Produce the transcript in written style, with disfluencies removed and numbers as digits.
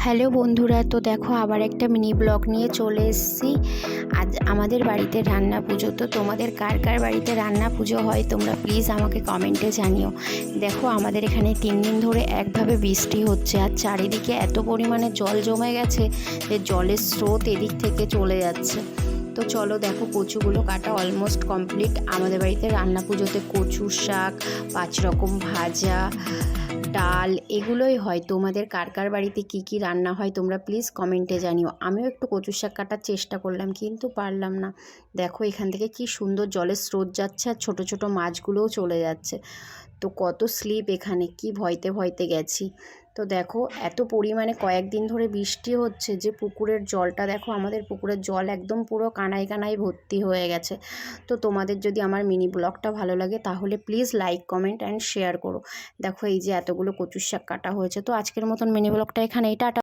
Hello বন্ধুরা, তো দেখো আবার একটা মিনি ব্লগ নিয়ে চলে এসেছি। আজ আমাদের বাড়িতে রান্না পুজো। তো তোমাদের কার কার বাড়িতে রান্না পুজো হয় তোমরা প্লিজ আমাকে কমেন্টে জানিও। দেখো আমাদের এখানে 3 দিন ধরে একভাবে বৃষ্টি হচ্ছে, আর চারিদিকে এত পরিমাণে জল জমে গেছে যে জলের স্রোত এদিক থেকে চলে যাচ্ছে। তো চলো দেখো, কচুগুলো কাটা অলমোস্ট কমপ্লিট। আমাদের বাড়িতে রান্না পুজোতে কচু শাক, 5 রকম ভাজা, ডাল এগুলোই হয়। তোমাদের কার কার বাড়িতে কী কী রান্না হয় তোমরা প্লিজ কমেন্টে জানিও। আমিও একটু কচু শাক কাটার চেষ্টা করলাম কিন্তু পারলাম না। দেখো এখান থেকে কি সুন্দর জলের স্রোত যাচ্ছে, আর ছোটো ছোটো মাছগুলোও চলে যাচ্ছে। তো কত স্লিপ এখানে, কি ভয়তে ভয়তে গেছি। তো দেখো এত পরিমাণে কয়েকদিন ধরে বৃষ্টি হচ্ছে যে পুকুরের জলটা, দেখো আমাদের পুকুরের জল একদম পুরো কানায় কানায় ভর্তি হয়ে গেছে। তো তোমাদের যদি আমার মিনি ব্লগটা ভালো লাগে তাহলে please like, comment and share করো। দেখো এই যে এতগুলো কচুর শাক কাটা হয়েছে। তো আজকের মতন মিনি ব্লগটা এখানেই, টাটা।